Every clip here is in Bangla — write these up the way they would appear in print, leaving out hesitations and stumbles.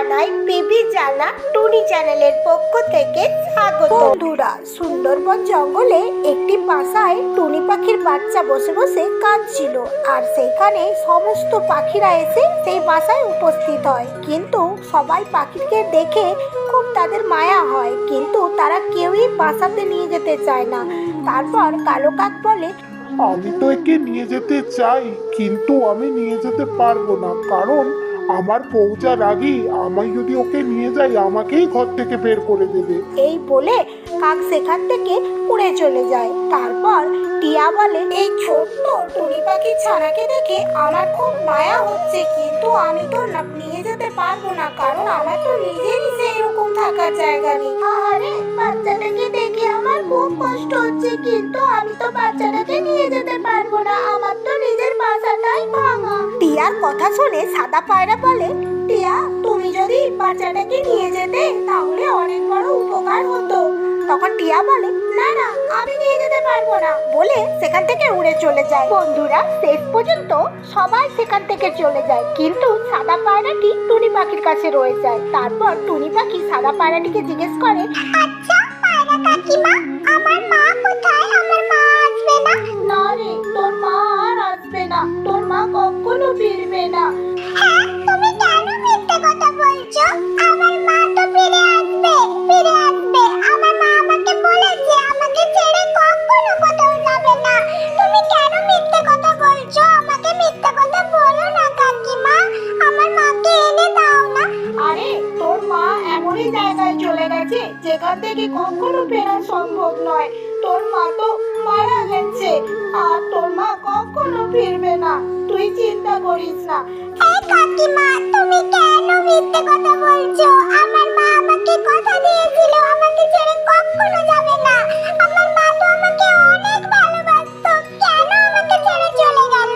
জানাই বেবি জানা টুনি চ্যানেলের পক্ষ থেকে স্বাগত। বন্ধুরা, সুন্দরবন জঙ্গলে একটি বাসায় টুনি পাখির বাচ্চা বসে বসে কাঁদছিল, আর সেইখানে সমস্ত পাখিরা এসে সেই বাসায় উপস্থিত হয়। কিন্তু সবাই পাখিকে দেখে খুব তাদের মায়া হয়, কিন্তু তারা কেউই বাসাতে নিয়ে যেতে চায় না। তারপর কালো কাক বলে, আমি তো একে নিয়ে যেতে চাই, কিন্তু আমি নিয়ে যেতে পারবো না, কারণ আমার বউ যা রাগী, আমি যদি ওকে নিয়ে যাই আমাকেই ঘর থেকে বের করে দেবে। এই বলে কাক সেখান থেকে উড়ে চলে যায়। তারপর টিয়া বলে, এই ছোট্ট টুনি পাখির ছানাকে দেখে আমার খুব মায়া হচ্ছে, কিন্তু আমি তো নিয়ে যেতে পারবো না, কারণ আমার তো নিজেরই সেরকম থাকার জায়গা নেই। আরে বাচ্চাটাকে দেখে আমার খুব কষ্ট হচ্ছে, কিন্তু আমি তো বাচ্চাটাকে নিয়ে যেতে পারবো না, আমার তো নিজের বাসাটাই ভাঙা। টিয়ার কথা শুনে সাদা পায়রা বলে, টিয়া, তুমি যদি বাচ্চাটাকে নিয়ে যেতে তাহলে অনেক বড় উপকার হতো। তখন টিয়া বলে, না না, আমি নিয়ে যেতে পারবো না, বলে সেখান থেকে উড়ে চলে যায়। বন্ধুরা, শেষ পর্যন্ত সবাই সেখান থেকে চলে যায়, কিন্তু সাদা পায়রাটি টুনি পাখির কাছে রয়ে যায়। তারপর টুনি পাখি সাদা পায়রাটিকে জিজ্ঞেস করে, আচ্ছা পায়রা কাকিমা, আমার মা কোথায়? আমার মা আসবে না? না রে, তোর মা আর আসবে না, তোর মা কখনো ফিরবে না। হ্যাঁ, তুমি কেন মিথ্যে কথা বলছো? আমার মা তো ফিরে আসবে, ফিরে আসবে। আমার মা আমাকে বলেছে আমাকে ছেড়ে কখনো কোথাও যাবে না। তুমি কেন মিথ্যে কথা বলছো? আমাকে মিথ্যে কথা বলো না কাকিমা, আমার মাকে এনে দাও না। আরে তোর মা এমনই জায়গায় চলে গেছে যেখান থেকে কখনো ফেরা সম্ভব নয়। তোর মা তো মারা গেছে, আর তোর মা কখনো ফিরবে না, তুই চিন্তা করিস না। এই কাকিমা, তুমি কেন মিথ্যে কথা বলছো? আমার মা আমাকে কথা দিয়েছিল আমাকে ছেড়ে কখনো যাবে না। আমার মা তো আমাকে অনেক ভালোবাসতো, কেন আমাকে ছেড়ে চলে গেল?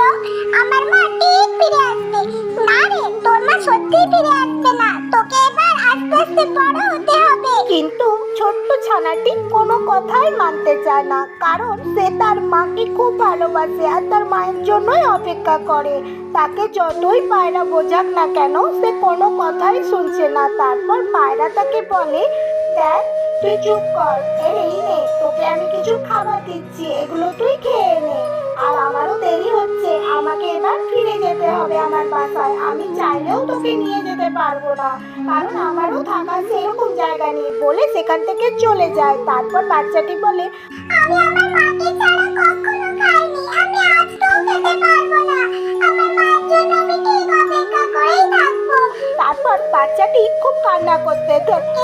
আমার মা ঠিক ফিরে আসবে। না রে, তোর মা সত্যিই ফিরে আসবে না, তোকে এবার আস্তে আস্তে বড় হতে হবে। কিন্তু ছোট্ট ছানাটি কোনো কথাই মানতে চায় না, কারণ সে তার মাকে খুব ভালোবাসে আর তার মায়ের জন্যই অপেক্ষা করে। তাকে যতই পায়রা বোঝাক না কেন, সে কোনো কথাই শুনছে না। তারপর পায়রা তাকে বলে, দেখ, তুই চুপ কর, এই নে, তোকে আমি কিছু খাবার দিচ্ছি, এগুলো তুই খেয়ে নে। আর আমারও দেরি হচ্ছে, আমাকে এবার ফিরে যেতে হবে আমার বাসায়। আমি চাইলেও তোকে নিয়ে যেতে পারবো না, কারণ আমারও থাকার সেরকম জায়গা নেই, বলে সেখান থেকে চলে যায়। তারপর বাচ্চাটি বলে, আমি আমার মাকে ছাড়া কখনো খাইনি, আমি আজকেও খেতে পারবো না, আমার মায়ের জন্য আমি ঠিক অপেক্ষা করেই থাকবো। তারপর বাচ্চাটি খুব কান্না করতে থাকে।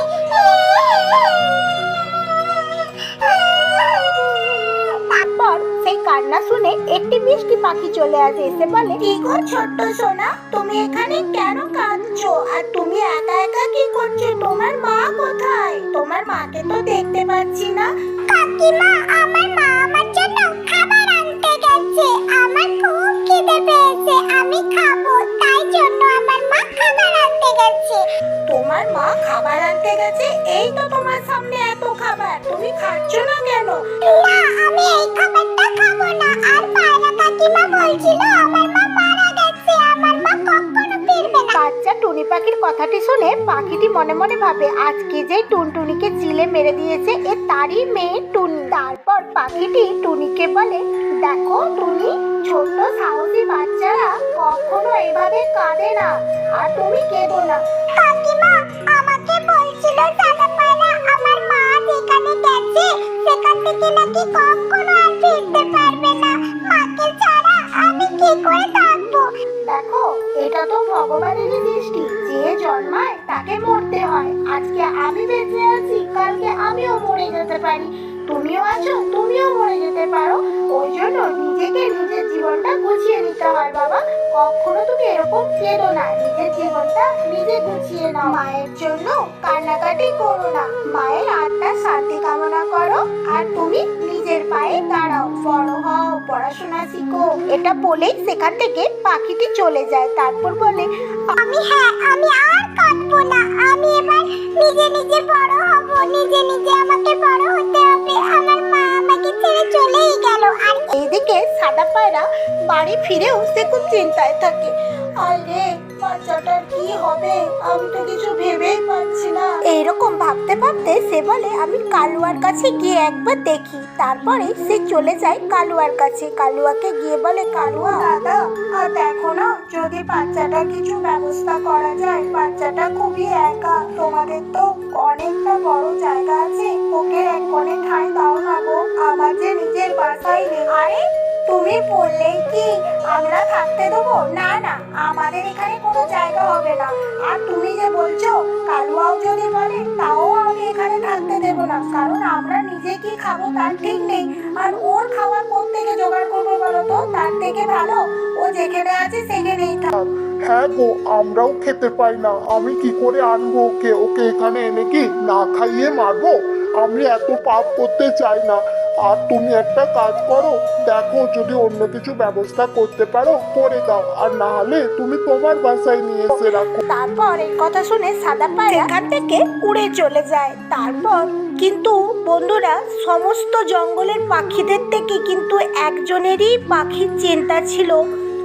তারপর সেই কান্না শুনে একটি মিষ্টি পাখি চলে আসে, এসে বলে, কি গো ছোট্ট সোনা, তুমি এখানে কেন কাঁদছো? আর তুমি একা একা কি করছো? তোমার মা কোথায়? তোমার মাকে তো দেখতে পাচ্ছি না। কাকিমা, আমার মা আমার জন্য খাবার আনতে গেছে, আমার খুব খিদে পেয়েছে, আমি খাবো, তাই জন্য আমার মা খাবার আনতে গেছে। তোমার মা খাবার আনতে গেছে? এই তো তোমার সামনে এত খাবার, তুমি খাচ্ছ না কেন? না, আমি এই খাবারটা খাবো না। আর পায়রা কাকিমা বলছিল আমার মা মারা গেছে, আমার মা কখনো ফিরবে না। বাচ্চা টুনি পাখির কথাটি শুনে পাখিটি মনে মনে ভাবে, আজকে যে টুনটুনিকে চিলে মেরে দিয়েছে এ তারই মেয়ে টুনি। তারপর পাখিটি টুনিকে বলে, দেখো টুনি, ছোট্ট সাহসী বাচ্চারা কখনো এভাবে কাঁদে না, আর তুমি কেঁদো না। কাকিমা, আমাকে বলছিল সাদা পায়রা আমার মা যেখানে গেছে সেখান থেকে নাকি কখনো আর ফিরতে পারবে না, মাকে ছাড়া আমি কি করে থাকবো? দেখো, এটা তো ভগবানেরই সৃষ্টি, যে জন্মায় তাকে মরতে হয়। আজকে আমি বেঁচে আছি, কালকে আমিও মরে যেতে পারি, তুমিও আছো, তুমিও মরে যেতে পারো। ওই জন্য নিজেকে নিজের জীবনটা গুছিয়ে নিতে হয় বাবা। কখনো তুমি এরকম কেঁদো না, নিজের জীবনটা নিজে গুছিয়ে নাও। মায়ের জন্য কান্নাকাটি করো না, মায়ের আত্মার শান্তি কামনা করো, আর তুমি নিজের পায়ে দাঁড়াও, বড় হও, পড়াশোনা শিখো। এটা বলেই সেখান থেকে পাখিটি চলে যায়। তারপর বলে, আমি আর কাঁদবো না, আমি এবার নিজে নিজে বড় হব, নিজে নিজে আমাকে বড় হতে হবে, আমার মা আমাকে ছেড়ে চলেই গেল। আর এইদিকে সাদা পায়রা বাড়ি ফিরেও সে খুব চিন্তায় থাকে, আরে বাচ্চাটার কি হবে, আমি তো কিছু ভেবেই পাচ্ছি না। এইরকম ভাবতে ভাবতে সে বলে আমি কালুয়ার কাছে গিয়ে একবার দেখি। তারপরে সে চলে যায় কালুয়ার কাছে। কালুয়াকে গিয়ে বলে, কালুয়া দাদা, আর দেখো না, যদি বাচ্চাটার কিছু ব্যবস্থা করা যায়। বাচ্চাটা খুবই একা, তোমাদের তো অনেকটা বড় জায়গা আছে, ওকে এক কোণে ঠাঁই দাও না গো, আমার যে নিজের বাসাই নেই। আরে তুমি বললেই কি আমরা থাকতে দেবো? না না, আমাদের এখানে কোনো জায়গা হবে না। আর তুমি যে বলছো কালুয়াও যদি বলে, তাও আমি এখানে থাকতে দেবো না, কারণ আমরা নিজে কি খাবো তার ঠিক নেই। আর ওর খাবার কোত্থেকে জোগাড় করবো বলো তো? তার থেকে ভালো ও যেখানে আছে সেখানেই থাক। হ্যাঁ গো, আমরাও খেতে পাই না, আমি কি করে আনবো ওকে? ওকে এখানে এনে কি না খাইয়ে মারবো? আমি এত পাপ করতে চাই না। আর তুমি একটা কাজ করো, দেখো যদি অন্য কিছু ব্যবস্থা করতে পারো করে দাও, আর না হলে তুমি তোমার বাসায় নিয়ে এসে রাখো। তারপর এই কথা শুনে সাদা পায়রা সেখান থেকে উড়ে চলে যায়। তারপর কিন্তু বন্ধুরা, সমস্ত জঙ্গলের পাখিদের থেকে কিন্তু একজনেরই পাখির চিন্তা ছিল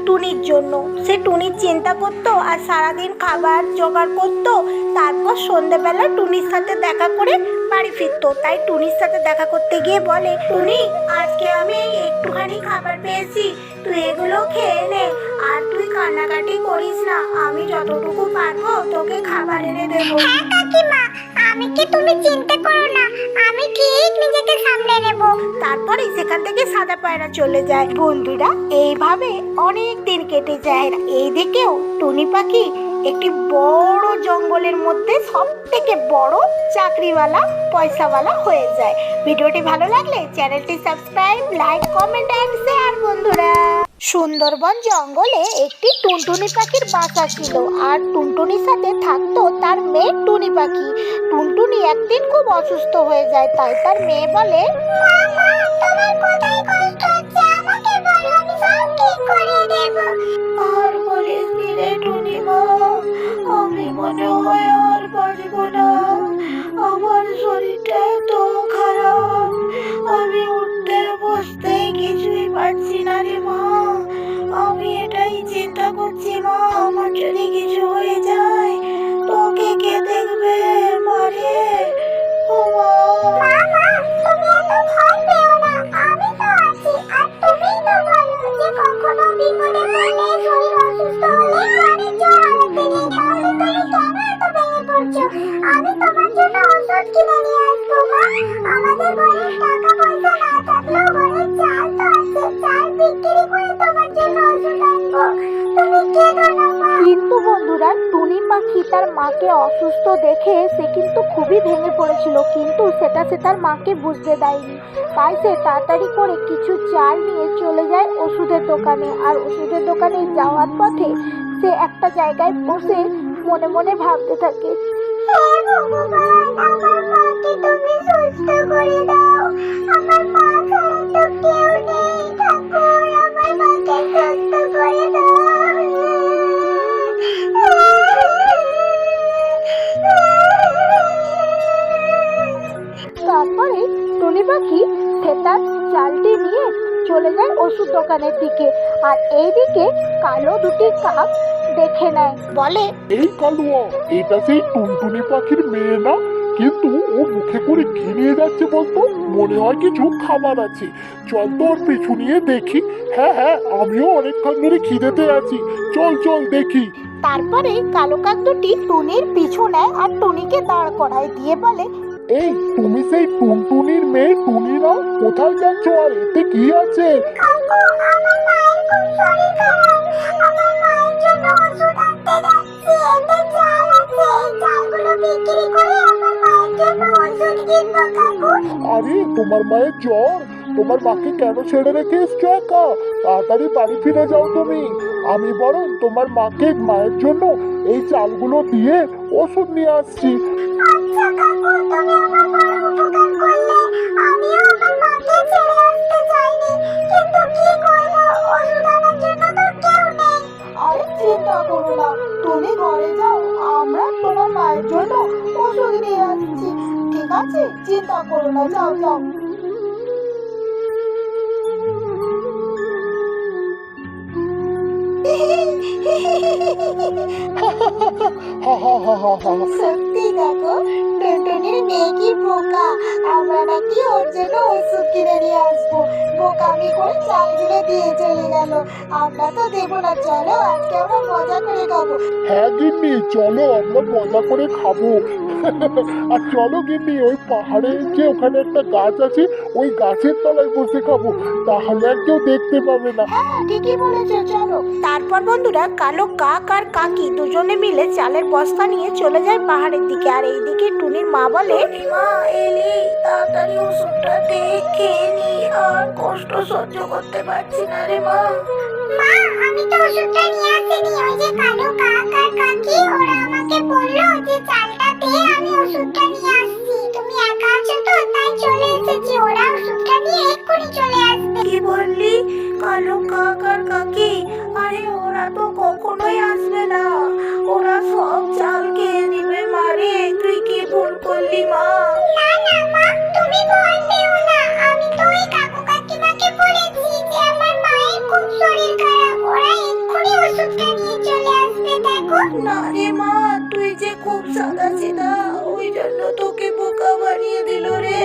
টুনির জন্য। সে টুনির চিন্তা করতো আর সারাদিন খাবার জোগাড় করতো। তারপর সন্ধ্যেবেলা টুনির সাথে দেখা করে বাড়ি ফিরতো। তাই টুনির সাথে দেখা করতে গিয়ে বলে, টুনি আজকে আমি একটুখানি খাবার পেয়েছি, তুই এগুলো খেয়ে নে। আর তুই কান্নাকাটি করিস না, আমি যতটুকু পারবো তোকে খাবার এনে দেবো। হ্যাঁ কাকিমা, আমি কি, তুমি চিন্তা করো না, আমি ঠিক নিজেকে সামলে নেব। তারপরে সেখান থেকে সাদা পায়রা চলে যায়। বন্ধুরা, এইভাবে অনেক দিন কেটে যায়। এইদিকেও টুনি পাখি একটি বড় জঙ্গলের মধ্যে সব থেকে বড় চাকরিওয়ালা, পয়সাওয়ালা হয়ে যায়। ভিডিওটি ভালো লাগলে চ্যানেলটি subscribe, like, comment and share. বন্ধুরা, সুন্দরবন জঙ্গলে একটি টুনটুনি পাখির বাসা ছিল। আর টুনটুনির সাথে থাকতো তার মেয়ে টুনি পাখি। টুনটুনি একদিন খুব অসুস্থ হয়ে যায়। তাই তার মেয়ে বলে, মামা, তোমার কোথায় কষ্ট হচ্ছে আমাকে বলো, আমি সব ঠিক করে দেব। আর বলিস নি রে টুনি মা, আমি মনে হয় আর পারবো না। আমার শরীরটা এত খারাপ, আমি উঠতে বসতে কিছুই পারছি না রে মা। আমি এটাই চিন্তা করছি মা, আমার যদি কিছু হয়ে যায় তোকে কে দেখবে মারে? ও মা। মামা, তুমি এত ভয় পেও না, আমি তো আছি। আর তুমিই তো বলো যে কখনো বিপদে পড়লে, শরীর অসুস্থ হলে বাড়ির হারাতে নেই, তাহলে তুমি কেন এত ভেঙে পড়ছো? আমি তোমার জন্য ওষুধ কিনে নিয়ে আসবো মা। আমাদের ঘরে টাকা পয়সা না থাকলেও ঘরে চাল তো আছে, চাল বিক্রি করে তোমার জন্য ওষুধ আনবো। তুমি কেঁদো না মা। কিন্তু বন্ধুরা, টুনি পাখি তার মাকে অসুস্থ দেখে সে কিন্তু খুবই ভেঙে পড়েছিল, কিন্তু সেটা সে তার মাকে বুঝতে দেয়নি। তাই সে তাড়াতাড়ি করে কিছু চাল নিয়ে চলে যায় ওষুধের দোকানে। আর ওষুধের দোকানে যাওয়ার পথে সে একটা জায়গায় বসে মনে মনে ভাবতে থাকে, হে ভগবান, আমার মাকে তুমি সুস্থ করে দাও। আমার মা ছাড়া তো কেউ নেই, ঠাকুর আমার মাকে সুস্থ করে তারপরে টুনি পাখি সে তার চালটি নিয়ে চলে যায় ওষুধ দোকানের দিকে। আর এইদিকে কালো দুটি কাক দেখে নেয়, বলে, এই কালুয়া, এটা সেই টুনটুনি পাখির মেয়ে না? কিন্তু ও মুখে করে কি নিয়ে যাচ্ছে বলতো? মনে হয় কিছু খাবার আছে। চল তো ওর পিছু নিয়ে দেখি। হ্যাঁ হ্যাঁ, আমিও অনেকক্ষণ ধরে খিদেতে আছি, চল চল দেখি। তারপরে কালো কাক দুটি টুনির পিছু নেয় আর টুনিকে দাঁড় করায় দিয়ে বলে, এই তুমি সেই টুনটুনির মেয়ে টুনি না? কোথায় যাচ্ছ আর এতে কি আছে? কাকু, আমার মায়ের খুব শরীর খারাপ, আমার মায়ের জন্য ওষুধ আনতে যাচ্ছি। এতে চাল আছে, এই চালগুলো বিক্রি করে আমার মায়ের জন্য ওষুধ কিনবো কাকু। আরে তোমার মায়ের জ্বর, তোমার মাকে কেন ছেড়ে রেখে এসছো একা? তাড়াতাড়ি বাড়ি ফিরে যাও তুমি। আমি বরং তোমার মাকে মায়ের জন্য এই চালগুলো দিয়ে ওষুধ নিয়ে আসছি। আচ্ছা কাকু, তুমি আমার বড় উপকার করলে। আমিও আমার মাকে ছেড়ে আসতে চাইনি, কিন্তু কি করবো, ওষুধ আনার জন্য তো কেউ নেই। আরে চিন্তা করো না, তুমি ঘরে যাও, আমরা তোমার মায়ের জন্য ওষুধ নিয়ে আসছি। ঠিক আছে, চিন্তা করো না, যাও যাও। হা হা হা হা হা। সত্যি দেখো, টুনটুনির মেয়ে কি বোকা। আমরা নাকি ওর জন্য ওষুধ কিনে নিয়ে আসবো, বোকামি করে চালগুলো দিয়ে চলে গেল। আমরা তো দেবো না, চলো আজকে আমরা মজা করে খাবো। হ্যাঁ গিন্নি, চলো আমরা মজা করে খাবো। আর চলো গিন্নি, ওই পাহাড়ের যে ওখানে একটা গাছ আছে, ওই গাছের তলায় বসে খাবো, তাহলে আর কেউ দেখতে পাবে না। হ্যাঁ ঠিকই বলেছো, চলো। তারপর বন্ধুরা কালো কাক আর কাকি দুজনে মিলে চালের বস্তা নিয়ে চলে যায় পাহাড়ের দিকে। আর এইদিকে টুনির মা বলে, মা এলি, তাড়াতাড়ি ওষুধটা দে, খেয়ে নি, আর কষ্ট সহ্য করতে পারছি না রে মা। মা, আমি তো ওষুধটা নিয়ে আসিনি। ওই যে কালো কাক আর কাকি, ওরা আমাকে বললো যে চালটা দে, আমি ওষুধটা নিয়ে আসছি। তুমি একা আছো তো, তাই চলে এসেছি। ওরা ওষুধটা নিয়ে এক্ষুনি চলে আসবে। কি বললি? কালো কাক আর কাকি? আরে ওরা তো কখনোই আসবে না, ওরা সব চাল খেয়ে নিবে মারে। তুই কি ভুল করলি মা? না না মা, তুমি ভয় পেও না। আমি তো ওই কাকু কাকিমাকে বলেছি যে আমার মায়ের খুব শরীর খারাপ, ওরা এক্ষুনি ওষুধটা নিয়ে চলে আসবে। দেখো। না রে মা, তুই যে খুব সাদা সিধা, ওই জন্য তোকে বোকা বানিয়ে দিল রে।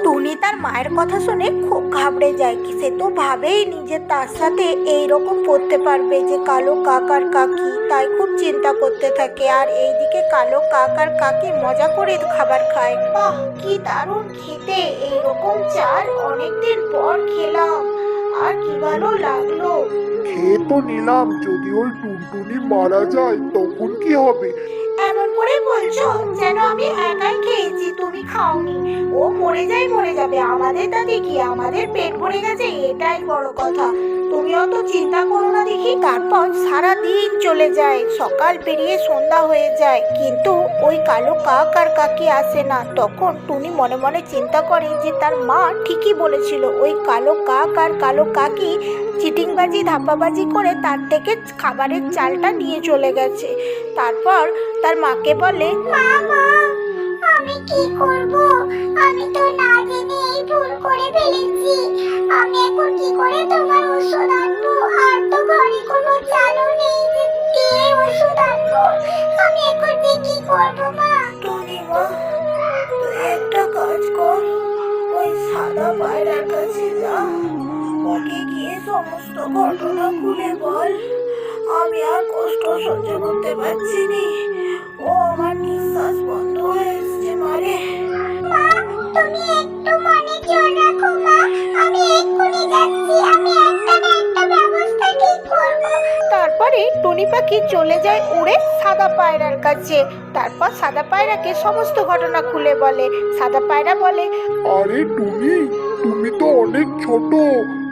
টুনি তার মায়ের কথা শুনে খুব ঘাবড়ে যায়। সে তো ভাবেই নি যে তার সাথে এইরকম করতে পারবে যে কালো কাক আর কাকি, তাই খুব চিন্তা করতে থাকে। আর এইদিকে কালো কাক আর কাকি মজা করে খাবার খায়। বাহ, কি দারুণ খেতে! এইরকম চাল অনেকদিন পর খেলাম, আর কি ভালো লাগলো। খেয়ে তো নিলাম, যদি ওই টুনটুনি মারা যায় তখন কি হবে? এমন করে বলছো যেন আমি একাই খেয়েছি, তুমি খাওনি। ও মরে যাবে, আমাদের তাতে কি, আমাদের পেট ভরে গেছে, এটাই বড় কথা। তুমি অত চিন্তা করো না দেখি। তারপর সারা দিন চলে যায়, সকাল পেরিয়ে সন্ধ্যা হয়ে যায়, কিন্তু ওই কালো কাক আর কাকি আসে না। তখন টুনি মনে মনে চিন্তা করে যে তার মা ঠিকই বলেছিল, ওই কালো কাক আর কালো কাকি চিটিংবাজি ধাপ্পাবাজি করে তার থেকে খাবারের চালটা নিয়ে চলে গেছে। তারপর তার মাকে বলে, মা, আমি কি করব? আমি তো না জেনে এই ভুল করে ফেলেছি। আমি এখন কি করে তোমার ওষুধ আনবো? আর তো ঘরে কোনো চালও নেই যে দিয়ে ওষুধ আনবো। আমি এখন যে কি করবো মা? টুনি মা, তুই একটা কাজ কর, ওই সাদা পায়রার কাছে যা, ওকে গিয়ে সমস্ত ঘটনা খুলে বল। আমি আর কষ্ট সহ্য করতে পারছি নি, ও আমার নিঃশ্বাস বন্ধ হয়ে এসছে মারে। মা, তুমি একটু মনে জোর রাখো মা। আমি এক্ষুনি যাচ্ছি। আমি একটা না একটা ব্যবস্থা ঠিক করবো। তারপরে টুনি পাখি চলে যায় উড়ে সাদা পায়রার কাছে। তারপর সাদা পায়রাকে সমস্ত ঘটনা খুলে বলে। সাদা পায়রা বলে, আরে টুনি, তুমি তো অনেক ছোট,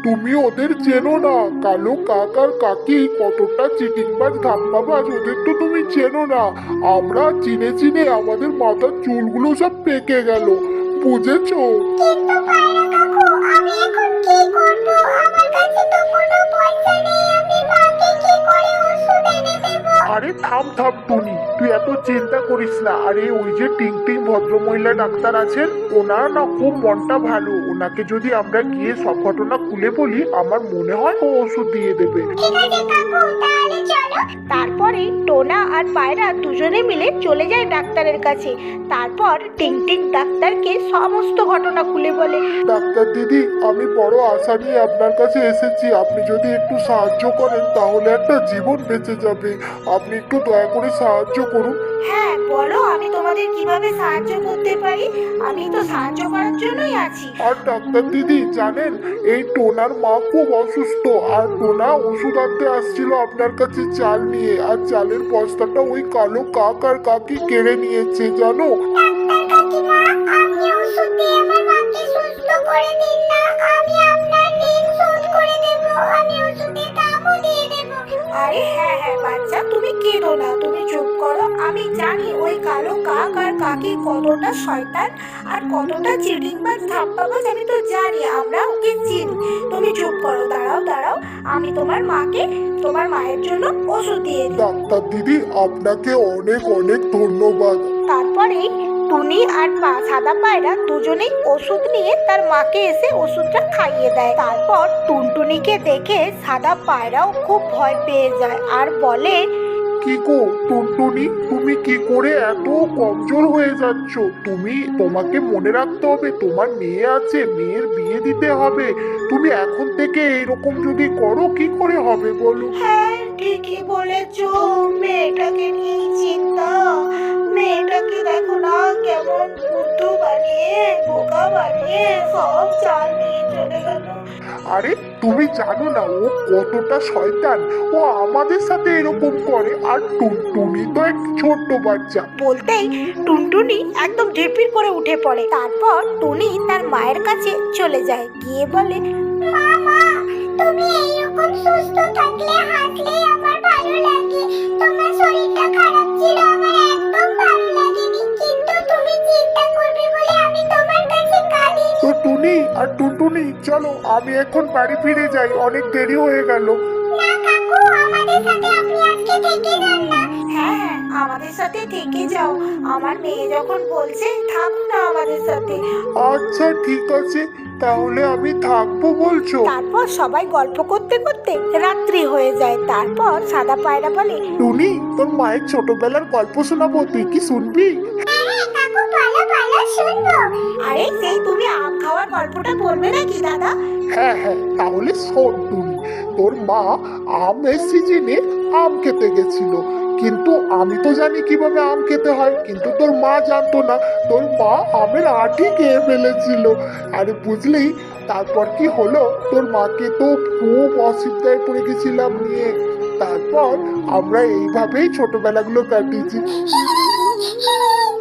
তুমি ওদের চেনো না। কালো কাক আর কাকি কতটা চিটিংবাজ ধাপ্পাবাজ, ওদের তো তুমি চেনো না। আমরা চিনে চিনে আমাদের মাথার চুলগুলো সব পেকে গেল, বুঝেছো? কিন্তু পায়রা কাকু, আমি এখন কি করব? আমার কাছে তো কোনো পয়সা নেই। আমি মাকে কি করে ওষুধ এনে দেবো? আরে থাম থাম টুনি, তুই এত চিন্তা করিস না। আরে ওই যে টিং টিং ভদ্রমহিলা ডাক্তার আছেন, ওনার না খুব মনটা ভালো। ওনাকে যদি আমরা গিয়ে সব ঘটনা খুলে বলি, আমার মনে হয় ও ওষুধ দিয়ে দেবে। ঠিক আছে কাকু, তাহলে চলো। তারপরে টোনা আর পায়রা দুজনে মিলে চলে যায় ডাক্তারের কাছে। তারপর টিং টিং ডাক্তারকে সমস্ত ঘটনা খুলে বলে। ডাক্তার দিদি, আমি বড় আশা নিয়ে আপনার কাছে এসেছি। আপনি যদি একটু সাহায্য করেন তাহলে একটা জীবন বেঁচে যাবে। আপনি একটু দয়া করে সাহায্য করুন। হ্যাঁ বলো, আমি তোমাদের কিভাবে সাহায্য করতে পারি? আমি তো সাহায্য করার জন্যই আছি। আর ডাক্তার দিদি জানেন, এই টোনার মা খুব অসুস্থ, আর টোনা ওষুধ আনতে আসছিল আপনার কাছে চাল নিয়ে, আর চালের বস্তাটা ওই কালো কাক আর কাকি কেড়ে নিয়েছে জানো। ডাক্তার কাকিমা, আপনি ওষুধ দিয়ে আমার মাকে সুস্থ করে দিন না। আমি আপনার ঋণ শোধ করে দেব। আমি ওষুধের দামও দিয়ে দেব। আরে হ্যাঁ হ্যাঁ বাচ্চা, তুমি কেঁদো না, তুমি চুপ করো। আমি জানি ওই কালো কাক আর কাকি কতটা শয়তান আর কতটা চিটিংবাজ ধাপ্পাবাজ আমি তো জানি, আমরা ওকে চিনি। তুমি চুপ করো, দাঁড়াও দাঁড়াও, আমি তোমার মাকে তোমার মায়ের জন্য ওষুধ দিয়ে দিই। ডাক্তার দিদি, আপনাকে অনেক অনেক ধন্যবাদ। তারপরে টুনি আর সাদা পায়রা দুজনেই ওষুধ নিয়ে তার মাকে এসে ওষুধটা খাইয়ে দেয়। তারপর টুনটুনিকে দেখে সাদা পায়রাও খুব ভয় পেয়ে যায় আর বলে, কি গো টুনটুনি, তুমি কি করে এত কমজোর হয়ে যাচ্ছ? তোমাকে মনে রাখতে হবে, তোমার মেয়ে আছে, মেয়ের বিয়ে দিতে হবে। তুমি এখন থেকে এইরকম যদি করো কি করে হবে বলো? হ্যাঁ ঠিকই বলেছ, মেয়েটাকে নিয়ে চিন্তা। মেয়েটাকে দেখো না কেমন বুদ্ধু বানিয়ে বোকা বানিয়ে সব চাল নিয়ে চলে গেল। আরে তুমি জানো না ও কতটা শয়তান, ও আমাদের সাথে এরকম করে। আর টুনটুনি তো এক ছোট্ট বাচ্চা। বলতেই টুনটুনি একদম ঢিপির করে উঠে পড়ে। তারপর টুনি তার মায়ের কাছে চলে যায়, গিয়ে বলে, মামা, তুমি এইরকম সুস্থ থাকলে হাসলে আমার ভালো লাগে। তোমার শরীরটা খারাপ ছিল, আমার একদম ভালো লাগেনি, কিন্তু তুমি চিন্তা করবে বলে আমি তোমার কাছে কাঁদি। তো টুনি আর টুনটুনি, চলো আমি এখন বাড়ি ফিরে যাই, অনেক দেরি হয়ে গেল। না কাকু, আমাদের সাথে আপনি আজকে থেকে যান না। হ্যাঁ হ্যাঁ আমাদের সাথে থেকে যাও, আমার মেয়ে যখন বলছে থাক না আমাদের সাথে। আচ্ছা ঠিক আছে, তাহলে আমি থাকবো বলছো? তারপর সবাই গল্প করতে করতে রাত্রি হয়ে যায়। তারপর সাদা পায়রা বলে, টুনি, তোর মায়ের ছোটবেলার গল্প শোনাবো, তুই কি শুনবি? হ্যাঁ কাকু, ভালো ভালো শুনবো। আরে সেই তুমি আম খাওয়ার গল্পটা বলবে নাকি দাদা? হ্যাঁ হ্যাঁ, তাহলে শোন টুনি। তোর মা আমের সিজনে আম খেতে গেছিল, কিন্তু আমি তো জানি কিভাবে আম খেতে হয়, কিন্তু তোর মা জানতো না। তোর মা আমের আঁটি খেয়ে ফেলেছিল। আরে বুঝলি তারপর কি হলো? তোর মাকে তো খুব অসুবিধায় পড়ে গেছিলাম নিয়ে। তারপর আমরা এইভাবেই ছোটবেলাগুলো কাটিয়েছি।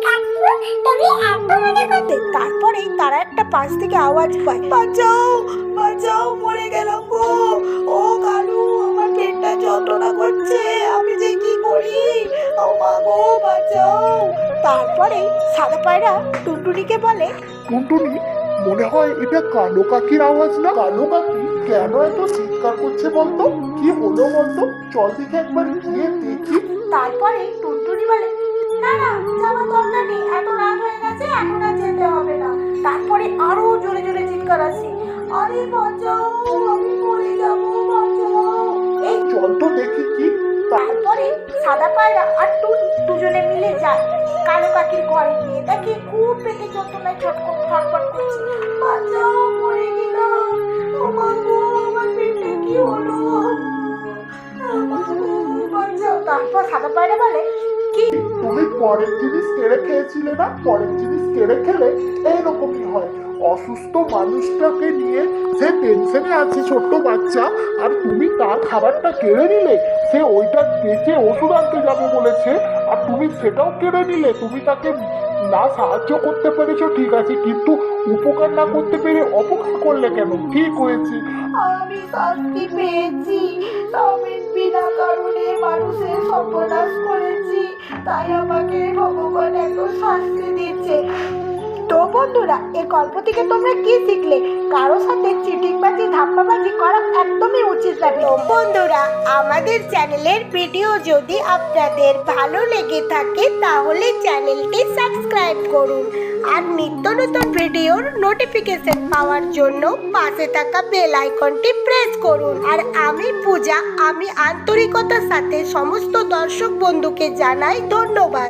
কাকু, তুমি এত মজা করতে। তারপরে তারা একটা পাশ থেকে আওয়াজ পায়, বাঁচাও বাঁচাও, মরে গেলাম গো, ও কালু আমার পেটটা যন্ত্রণা করছে, আমি যে কি করি, ও মা গো বাঁচাও। তারপরে সাদা পায়রা টুনটুনিকে বলে, টুনটুনি, মনে হয় এটা কালো কাকির আওয়াজ না? কালো কাকি কেন এত চিৎকার করছে বলতো? কি হলো বলতো? চল দেখে একবার গিয়ে দেখি। তারপরে টুনটুনি বলে, না না যাওয়ার দরকার নেই, এত রাত হয়ে গেছে, এখন আর যেতে হবে না। তারপরে আরো জোরে জোরে চিৎকার আসে, আরে বাঁচাও, আমি মরে যাবো, বাঁচাও। এই চল তো দেখি কি। তারপরে সাদা পায়রা আর টুনি দুজনে মিলে যায় কালো কাকির ঘরে, গিয়ে দেখে খুব পেটে যন্ত্রণায় ছটফট করছে। বাঁচাও, মরে গেলাম, ও মা গো, আমার পেটে কি হলো, ও মা গো, বাঁচাও। তারপর সাদা পায়রা বলে, কি তুমি পরের জিনিস কেড়ে খেয়েছিলে না? পরের জিনিস কেড়ে খেলে এইরকমই হয়। অসুস্থ মানুষটাকে নিয়ে সে টেনশনে আছে, ছোট্ট বাচ্চা, আর তুমি তার খাবারটা কেড়ে নিলে। সে ওইটা বেঁচে ওষুধ আনতে যাবে বলেছে, আর তুমি সেটাও কেড়ে নিলে। তুমি তাকে না সাহায্য করতে পেরেছো ঠিক আছে, কিন্তু উপকার না করতে পেরে অপকার করলে কেন? ঠিক হয়েছে। আমি শাস্তি পেয়েছি, আমি বিনা কারণে মানুষের সর্বনাশ করেছি, তাই আমাকে ভগবান এত শাস্তি দিচ্ছে। তো বন্ধুরা, এই গল্প থেকে তোমরা কি শিখলে? কারোর সাথে চিটিংবাজি ধাপ্পাবাজি করা একদমই উচিত না। তো বন্ধুরা, আমাদের চ্যানেলের ভিডিও যদি আপনাদের ভালো লেগে থাকে তাহলে চ্যানেলটি সাবস্ক্রাইব করুন, আর নিত্য নতুন ভিডিওর নোটিফিকেশন পাওয়ার জন্য পাশে থাকা বেল আইকনটি প্রেস করুন। আর আমি পূজা, আমি আন্তরিকতার সাথে সমস্ত দর্শক বন্ধুকে জানাই ধন্যবাদ।